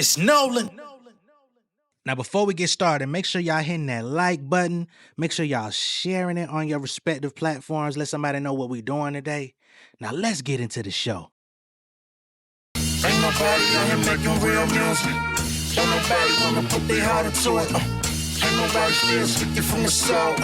It's Nolan. Now, before we get started, make sure y'all hitting that like button. Make sure y'all sharing it on your respective platforms. Let somebody know what we're doing today. Now, let's get into the show. Ain't nobody out here making real music. Ain't nobody wanna put their heart into it. Ain't nobody still speaking from the soul.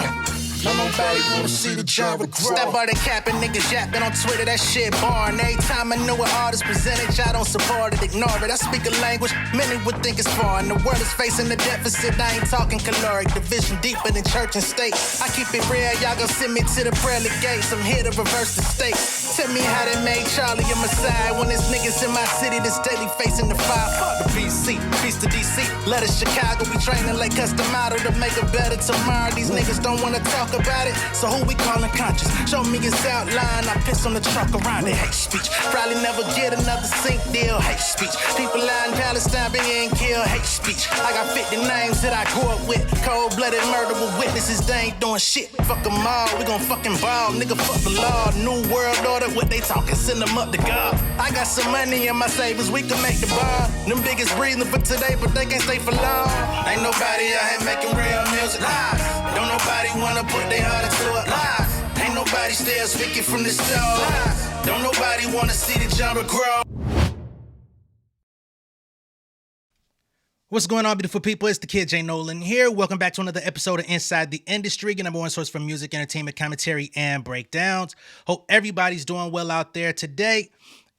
Don't nobody wanna see the genre grow. Step by the cap and niggas yapping on Twitter, that shit boring. Every time I know an artist presented, y'all don't support it, ignore it. I speak a language many would think is foreign. The world is facing a deficit, I ain't talking caloric. Division deeper than church and state. I keep it real, y'all gon' send me to the pearly gates. I'm here to reverse the state. Tell me how they made Charlie a messiah when there's niggas in my city that's daily facing the fire. Fuck the BC, peace to DC. Let us Chicago, we training like custom model to make a better tomorrow. These niggas don't wanna talk about it, so who we calling conscious? Show me his outline, I piss on the truck around it. Hate speech, probably never get another sync deal. Hate speech, people out in Palestine being killed. Hate speech, I got 50 names that I grew up with. Cold-blooded murder with witnesses, they ain't doing shit. Fuck them all, we gon' fucking ball. Nigga, fuck the law, new world order, what they talking, send them up to God. I got some money in my savings, we can make the bar. Them biggest breathing for today, but they can't stay for long. Ain't nobody out here making real music. Lies. Don't nobody wanna put their heart into it. Lies. Ain't nobody still speaking from the soul. Lies. Don't nobody wanna see the genre grow. What's going on, beautiful people? It's the kid J Nolan here. Welcome back to another episode of Inside the Industry, your number one source for music, entertainment, commentary, and breakdowns. Hope everybody's doing well out there today.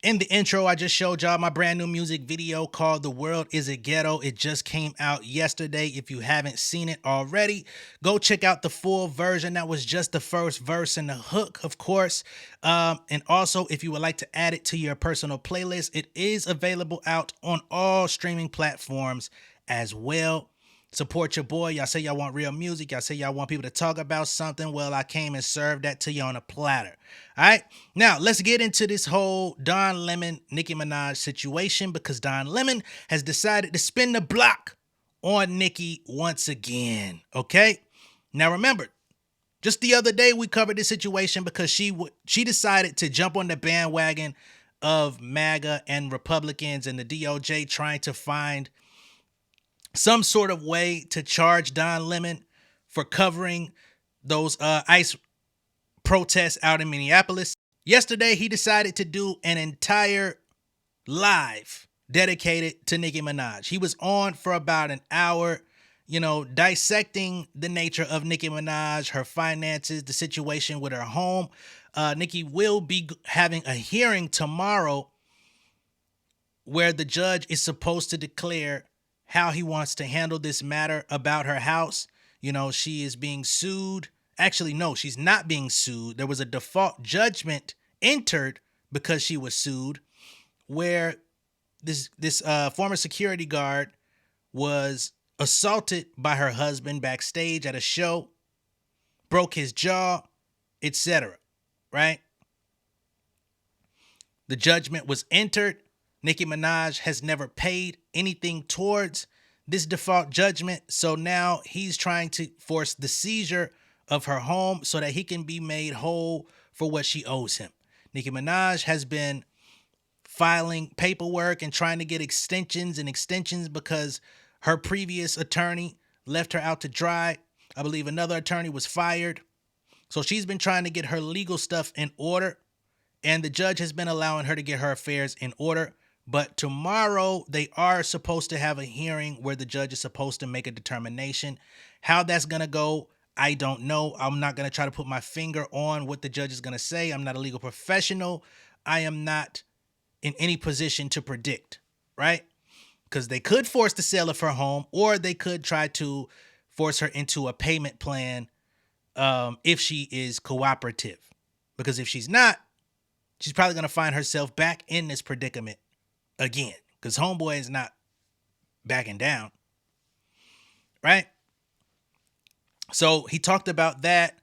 In the intro, I just showed y'all my brand new music video called The World Is a Ghetto. It just came out yesterday. If you haven't seen it already, go check out the full version. That was just the first verse and the hook, of course. And also, if you would like to add it to your personal playlist, it is available out on all streaming platforms as well. Support your boy. Y'all say y'all want real music. Y'all say y'all want people to talk about something. Well, I came and served that to you on a platter. All right. Now, let's get into this whole Don Lemon, Nicki Minaj situation, because Don Lemon has decided to spin the block on Nicki once again. Okay. Now, remember, just the other day we covered this situation because she decided to jump on the bandwagon of MAGA and Republicans and the DOJ trying to find some sort of way to charge Don Lemon for covering those ICE protests out in Minneapolis. Yesterday, he decided to do an entire live dedicated to Nicki Minaj. He was on for about an hour, dissecting the nature of Nicki Minaj, her finances, the situation with her home. Nicki will be having a hearing tomorrow where the judge is supposed to declare how he wants to handle this matter about her house. She is being sued. Actually, no, she's not being sued. There was a default judgment entered because she was sued, where this former security guard was assaulted by her husband backstage at a show, broke his jaw, etc. Right? The judgment was entered. Nicki Minaj has never paid anything towards this default judgment, so now he's trying to force the seizure of her home so that he can be made whole for what she owes him. Nicki Minaj has been filing paperwork and trying to get extensions because her previous attorney left her out to dry. I believe another attorney was fired. So she's been trying to get her legal stuff in order, and the judge has been allowing her to get her affairs in order. But tomorrow they are supposed to have a hearing where the judge is supposed to make a determination. How that's going to go, I don't know. I'm not going to try to put my finger on what the judge is going to say. I'm not a legal professional. I am not in any position to predict, right? Because they could force the sale of her home, or they could try to force her into a payment plan if she is cooperative. Because if she's not, she's probably going to find herself back in this predicament again, because homeboy is not backing down, right? So he talked about that.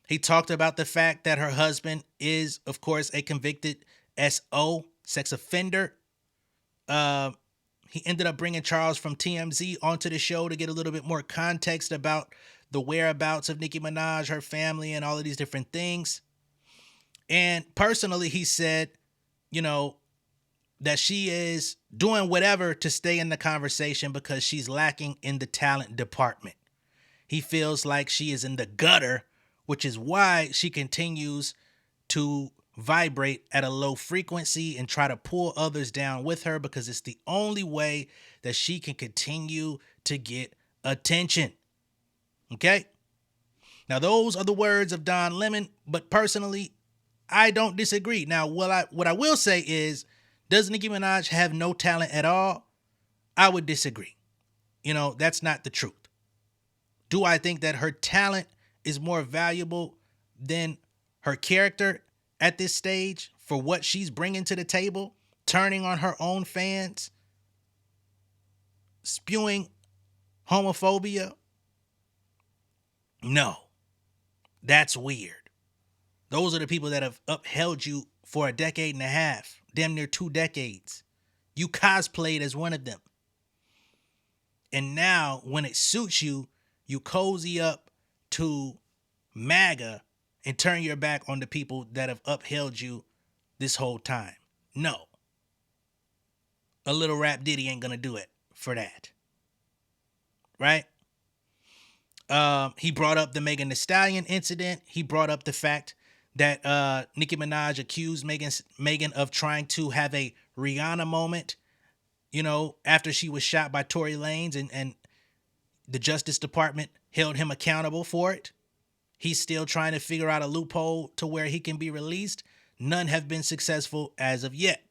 He talked about the fact that her husband is, of course, a convicted SO, sex offender. He ended up bringing Charles from TMZ onto the show to get a little bit more context about the whereabouts of Nicki Minaj, her family, and all of these different things. And personally, he said, that she is doing whatever to stay in the conversation because she's lacking in the talent department. He feels like she is in the gutter, which is why she continues to vibrate at a low frequency and try to pull others down with her, because it's the only way that she can continue to get attention. Okay? Now, those are the words of Don Lemon, but personally, I don't disagree. Now, what I will say is, does Nicki Minaj have no talent at all? I would disagree. You know, that's not the truth. Do I think that her talent is more valuable than her character at this stage for what she's bringing to the table, turning on her own fans, spewing homophobia? No, that's weird. Those are the people that have upheld you for a decade and a half, damn near 2 decades. You cosplayed as one of them. And now, when it suits you, you cozy up to MAGA and turn your back on the people that have upheld you this whole time. No. A little rap ditty ain't gonna do it for that. Right? He brought up the Megan Thee Stallion incident. He brought up the fact that Nicki Minaj accused Megan of trying to have a Rihanna moment, you know, after she was shot by Tory Lanez, and the Justice Department held him accountable for it. He's still trying to figure out a loophole to where he can be released. None have been successful as of yet.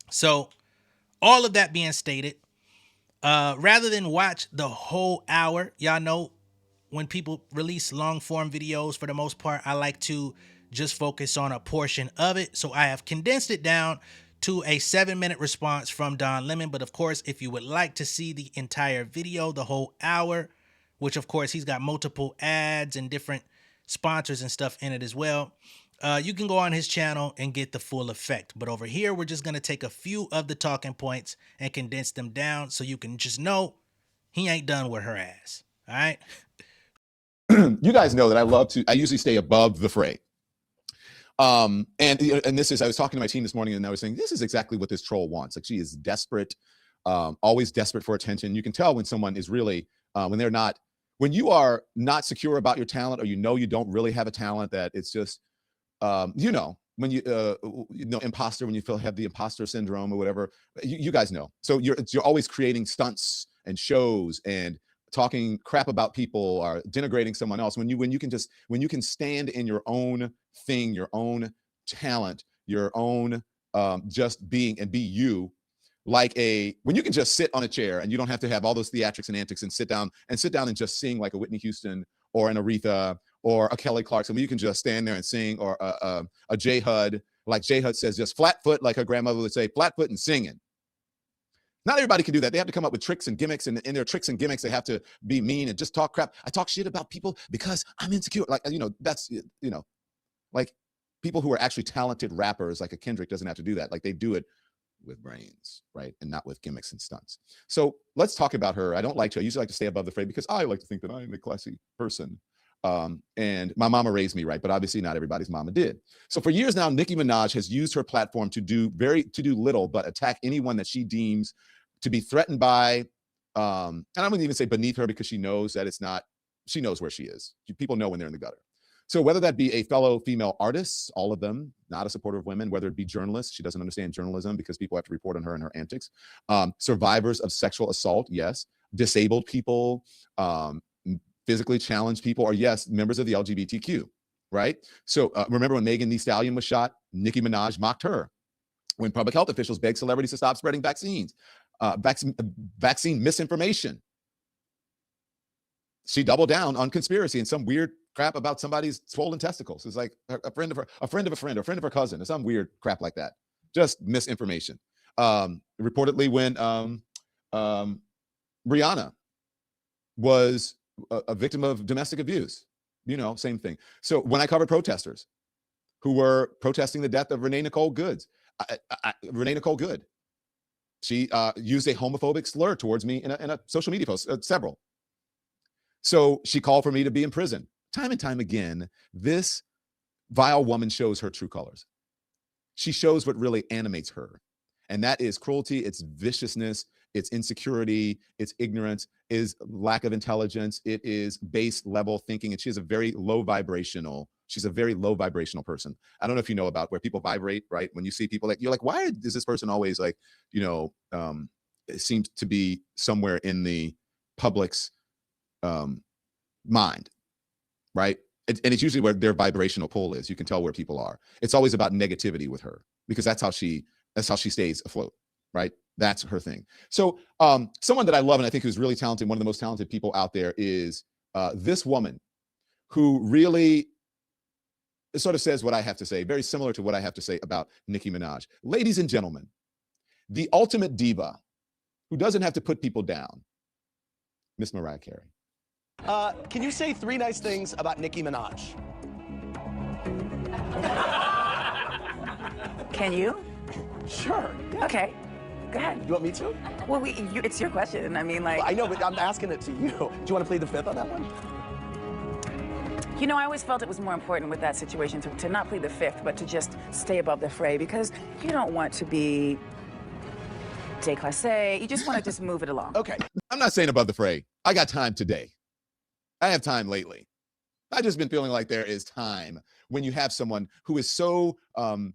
So, all of that being stated, rather than watch the whole hour, y'all know when people release long form videos, for the most part, I like to just focus on a portion of it. So I have condensed it down to a 7-minute response from Don Lemon. But of course, if you would like to see the entire video, the whole hour, which of course he's got multiple ads and different sponsors and stuff in it as well, you can go on his channel and get the full effect. But over here, we're just going to take a few of the talking points and condense them down so you can just know he ain't done with her ass. All right. You guys know that I usually stay above the fray. And this is, I was talking to my team this morning and I was saying, this is exactly what this troll wants. Like, she is desperate, always desperate for attention. You can tell when someone is really, when you are not secure about your talent, or you know you don't really have a talent, that it's just, when imposter, when you have the imposter syndrome or whatever, you guys know. So you're always creating stunts and shows and talking crap about people or denigrating someone else. When you can stand in your own thing, your own talent, your own just being, and be you, when you can just sit on a chair and you don't have to have all those theatrics and antics and sit down and just sing like a Whitney Houston or an Aretha or a Kelly Clarkson. You can just stand there and sing, or a J Hud, like J Hud says, just flat foot, like her grandmother would say, flat foot and singing. Not everybody can do that. They have to come up with tricks and gimmicks, and in their tricks and gimmicks, they have to be mean and just talk crap. I talk shit about people because I'm insecure. Like, that's, like people who are actually talented rappers, like a Kendrick, doesn't have to do that. Like, they do it with brains, right? And not with gimmicks and stunts. So let's talk about her. I usually like to stay above the fray because I like to think that I'm a classy person. And my mama raised me right, but obviously not everybody's mama did. So for years now, Nicki Minaj has used her platform to do little but attack anyone that she deems to be threatened by, and I wouldn't even say beneath her, because she knows that she knows where she is. People know when they're in the gutter. So whether that be a fellow female artist, all of them, not a supporter of women, whether it be journalists, she doesn't understand journalism because people have to report on her and her antics. Survivors of sexual assault, yes. Disabled people, physically challenged people, or yes, members of the LGBTQ, right? So remember when Megan Thee Stallion was shot, Nicki Minaj mocked her. When public health officials begged celebrities to stop spreading vaccine misinformation, she doubled down on conspiracy and some weird crap about somebody's swollen testicles. It's like a friend of a friend of her cousin, or some weird crap like that. Just misinformation. Reportedly, when Rihanna was a victim of domestic abuse, same thing. So when I covered protesters who were protesting the death of Renee Nicole Good, she used a homophobic slur towards me in a social media post, several. So she called for me to be in prison. Time and time again, this vile woman shows her true colors. she shows what really animates her. And that is cruelty, it's viciousness, it's insecurity, it's ignorance, is lack of intelligence, it is base level thinking. And she's a very low vibrational person. I don't know if you know about where people vibrate, right? When you see people, like, you're like, why is this person always like, it seems to be somewhere in the public's mind, right? And it's usually where their vibrational pull is. You can tell where people are. It's always about negativity with her, because that's how she stays afloat, right? That's her thing. So someone that I love and I think who's really talented, one of the most talented people out there, is this woman who really sort of says what I have to say, very similar to what I have to say about Nicki Minaj. Ladies and gentlemen, the ultimate diva who doesn't have to put people down, Miss Mariah Carey. Can you say 3 nice things about Nicki Minaj? Can you? Sure. Yeah. Okay. Go ahead. You want me to? Well, it's your question. I mean, like... I know, but I'm asking it to you. Do you want to plead the fifth on that one? You know, I always felt it was more important with that situation to not plead the fifth, but to just stay above the fray, because you don't want to be déclassé. You just want to just move it along. Okay. I'm not saying above the fray. I got time today. I have time lately. I've just been feeling like there is time when you have someone who is so My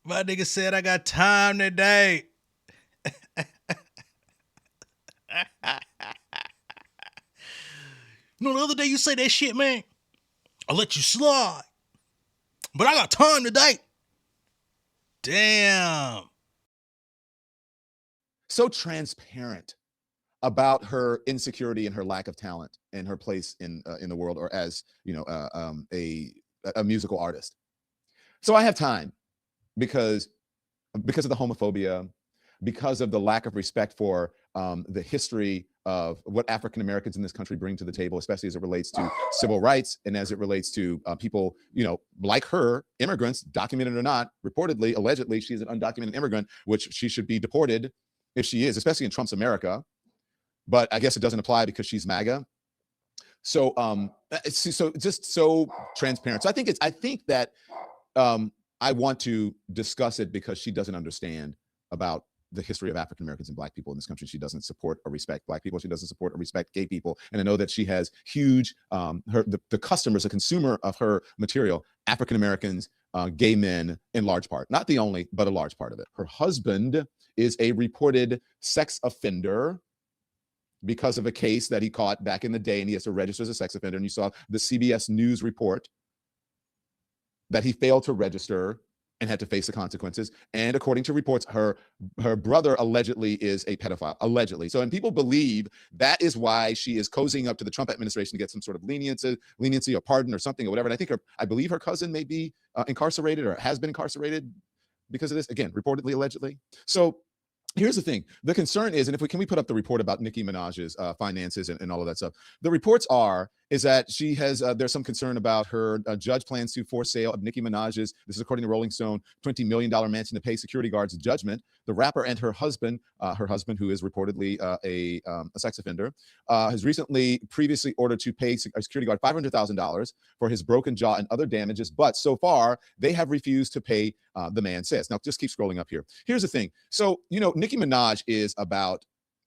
nigga said I got time today. You know, the other day you say that shit, man, I'll let you slide. But I got time today. Damn. so transparent about her insecurity and her lack of talent and her place in the world, or as a musical artist. So I have time because of the homophobia, because of the lack of respect for the history of what African Americans in this country bring to the table, especially as it relates to civil rights and as it relates to people, like her, immigrants, documented or not. Reportedly, allegedly, she's an undocumented immigrant, which she should be deported if she is, especially in Trump's America. But I guess it doesn't apply because she's MAGA. So so just so transparent. So I think that I want to discuss it because she doesn't understand about the history of African Americans and Black people in this country. She doesn't support or respect Black people. She doesn't support or respect gay people. And I know that she has huge, the customers, the consumer of her material, African Americans, gay men, in large part, not the only, but a large part of it. Her husband is a reported sex offender because of a case that he caught back in the day, and he has to register as a sex offender. And you saw the CBS News report that he failed to register and had to face the consequences. And according to reports, her brother allegedly is a pedophile, allegedly. So, and people believe that is why she is cozying up to the Trump administration to get some sort of leniency or pardon or something or whatever. And I believe her cousin may be incarcerated or has been incarcerated because of this. Again, reportedly, allegedly. So here's the thing. The concern is, and can we put up the report about Nicki Minaj's finances and all of that stuff? The reports is that she has, there's some concern about her judge plans to force sale of Nicki Minaj's, this is according to Rolling Stone, $20 million mansion to pay security guards judgment. The rapper and her husband, who is reportedly a sex offender, has previously ordered to pay a security guard $500,000 for his broken jaw and other damages. But so far, they have refused to pay, the man says. Now, just keep scrolling up here. Here's the thing. So, Nicki Minaj is about,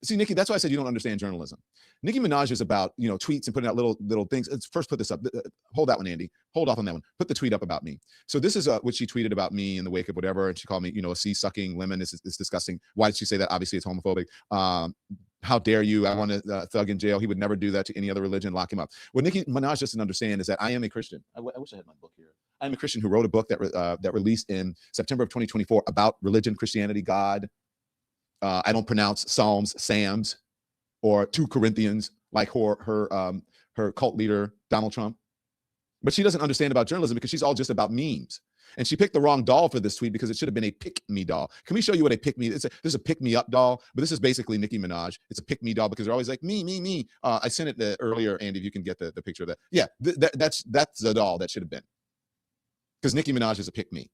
Nikki, that's why I said you don't understand journalism. Nicki Minaj is about, tweets and putting out little things. Let's first put this up. Hold that one, Andy. Hold off on that one. Put the tweet up about me. So this is what she tweeted about me in the wake of whatever. And she called me, a sea-sucking lemon. This is disgusting. Why did she say that? Obviously, it's homophobic. How dare you? I want a thug in jail. He would never do that to any other religion. Lock him up. What Nicki Minaj doesn't understand is that I am a Christian. I wish I had my book here. I'm a Christian who wrote a book that released in September of 2024 about religion, Christianity, God. I don't pronounce Psalms, Psalms, or 2 Corinthians like her cult leader, Donald Trump. But she doesn't understand about journalism because she's all just about memes. And she picked the wrong doll for this tweet because it should have been a pick-me doll. Can we show you what a pick-me is? This is a pick-me-up doll, but this is basically Nicki Minaj. It's a pick-me doll because they're always like, me, me, me. I sent it earlier, Andy, if you can get the picture of that. Yeah, that's the doll that should have been. Because Nicki Minaj is a pick-me.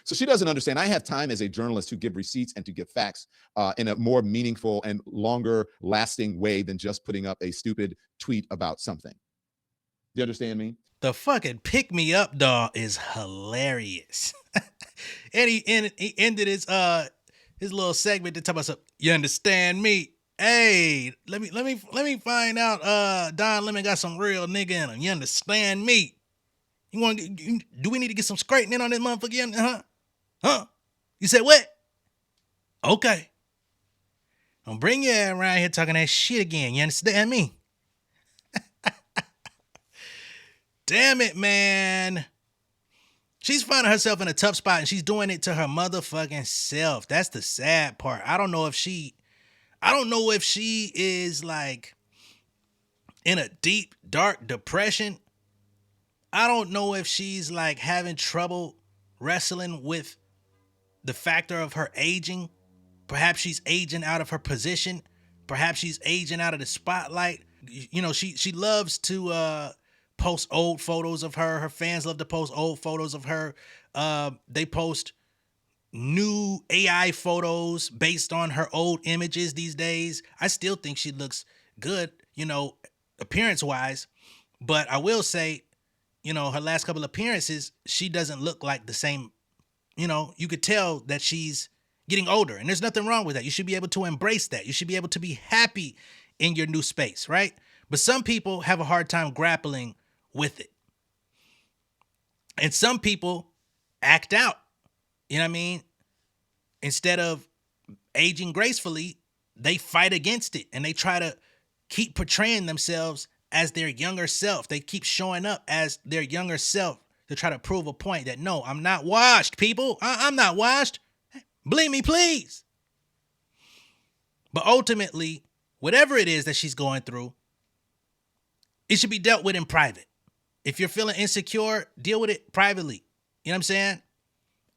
So she doesn't understand. I have time as a journalist to give receipts and to give facts in a more meaningful and longer lasting way than just putting up a stupid tweet about something. You understand me? The fucking pick me up dog is hilarious. And he ended his little segment to talk about something. You understand me? Hey, let me find out. Don Lemon got some real nigga in him. You understand me? You want? Do we need to get some straightening on this motherfucker? Again? Huh? You said what? Okay. Don't bring your ass around here talking that shit again. You understand me? Damn it, man. She's finding herself in a tough spot and she's doing it to her motherfucking self. That's the sad part. I don't know if she is like in a deep, dark depression. I don't know if she's like having trouble wrestling with the factor of her aging. Perhaps she's aging out of her position. Perhaps she's aging out of the spotlight. You know, she loves to post old photos of her. Her fans love to post old photos of her. They post new AI photos based on her old images these days. I still think she looks good, you know, appearance-wise. But I will say, you know, her last couple appearances, she doesn't look like the same. You know, you could tell that she's getting older, and there's nothing wrong with that. You should be able to embrace that. You should be able to be happy in your new space, right? But some people have a hard time grappling with it. And some people act out, you know what I mean? Instead of aging gracefully, they fight against it and they try to keep portraying themselves as their younger self. They keep showing up as their younger self to try to prove a point that, no, I'm not washed, people. I'm not washed. Believe me, please. But ultimately, whatever it is that she's going through, it should be dealt with in private. If you're feeling insecure, deal with it privately. You know what I'm saying?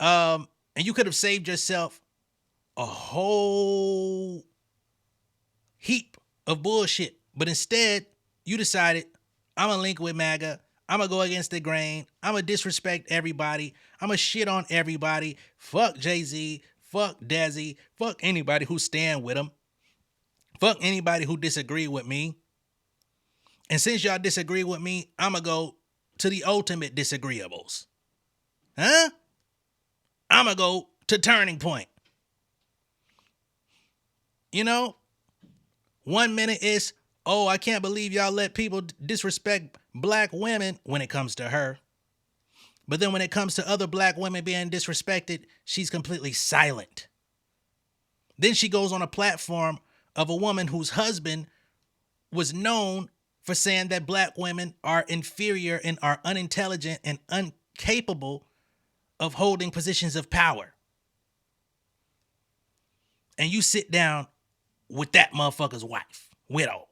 And you could have saved yourself a whole heap of bullshit. But instead, you decided, I'm going to link with MAGA. I'm going to go against the grain. I'm going to disrespect everybody. I'm going to shit on everybody. Fuck Jay-Z. Fuck Desi. Fuck anybody who stand with him. Fuck anybody who disagree with me. And since y'all disagree with me, I'm going to go to the ultimate disagreeables. Huh? I'm going to go to Turning Point. You know, 1 minute is, oh, I can't believe y'all let people disrespect black women when it comes to her. But then when it comes to other black women being disrespected, she's completely silent. Then she goes on a platform of a woman whose husband was known for saying that black women are inferior and are unintelligent and incapable of holding positions of power. And you sit down with that motherfucker's wife, widow.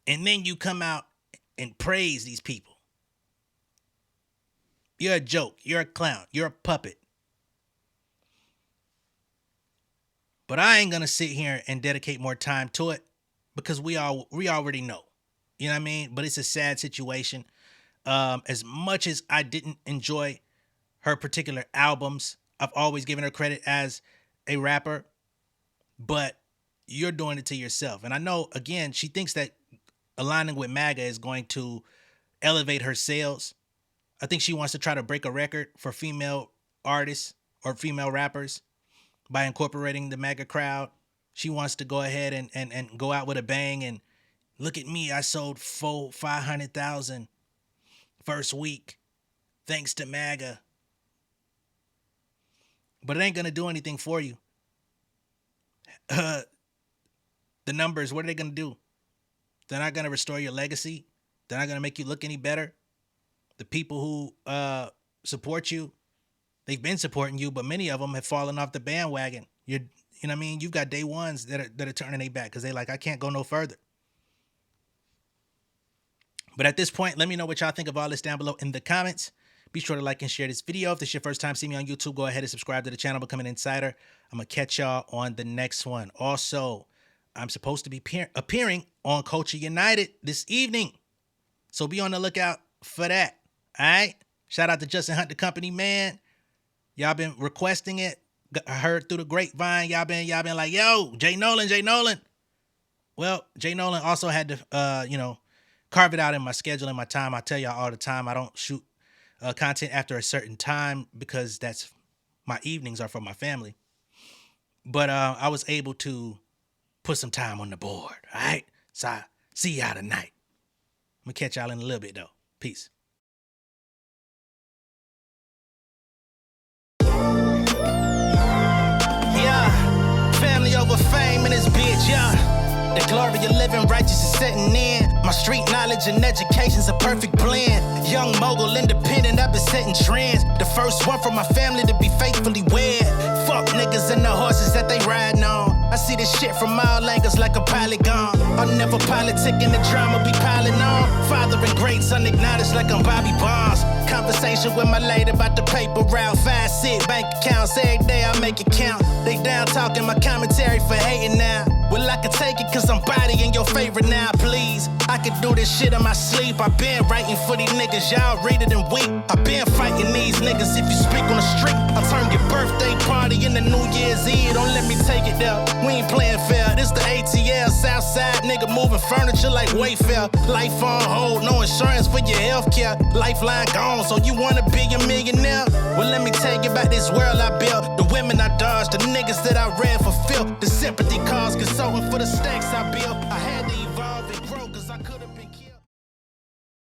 And then you come out and praise these people. You're a joke. You're a clown. You're a puppet. But I ain't going to sit here and dedicate more time to it because we already know. You know what I mean? But it's a sad situation. As much as I didn't enjoy her particular albums, I've always given her credit as a rapper. But you're doing it to yourself. And I know, again, she thinks that aligning with MAGA is going to elevate her sales. I think she wants to try to break a record for female artists or female rappers by incorporating the MAGA crowd. She wants to go ahead and go out with a bang and look at me. I sold 500,000 first week thanks to MAGA. But it ain't going to do anything for you. The numbers, what are they going to do? They're not going to restore your legacy. They're not going to make you look any better. The people who support you, they've been supporting you, but many of them have fallen off the bandwagon. You know what I mean? You've got day ones that are turning their back because they like, I can't go no further. But at this point, let me know what y'all think of all this down below in the comments. Be sure to like and share this video. If this is your first time seeing me on YouTube, go ahead and subscribe to the channel, become an insider. I'm going to catch y'all on the next one. Also, I'm supposed to be appearing on Culture United this evening. So be on the lookout for that. All right? Shout out to Justin Hunt, the company man. Y'all been requesting it. I heard through the grapevine. Y'all been like, yo, J Nolan. Well, J Nolan also had to, carve it out in my schedule and my time. I tell y'all all the time, I don't shoot content after a certain time because that's my evenings are for my family. But I was able to put some time on the board. All right. So I see y'all tonight. I'm gonna catch y'all in a little bit though. Peace. Yeah, family over fame in this bitch, yeah. The glory of living righteous is setting in. My street knowledge and education's a perfect blend. Young mogul, independent, I've been setting trends. The first one from my family to be faithfully wed. Fuck niggas and the horses that they riding on. I see this shit from all angles like a polygon. I'll never politic and the drama be piling on. Father and greats unacknowledged like I'm Bobby Bonds. Conversation with my lady about the paper route. 5 sit bank accounts every day I make it count. They down talking my commentary for hating now. Well, I can take it cause I'm bodying your favorite now, please. I can do this shit in my sleep. I been writing for these niggas, y'all read it and weep. I been fighting these niggas if you speak on the street. I'll turn your birthday party into New Year's Eve. Don't let me take it there. We ain't playing fair. This the ATL, Southside nigga moving furniture like Wayfair. Life on hold, no insurance for your healthcare. Lifeline gone, so you wanna be a millionaire? Well, let me tell you about this world I built. The women I dodged, the niggas that I read for filth. The sympathy calls, consulting for the stacks I built. I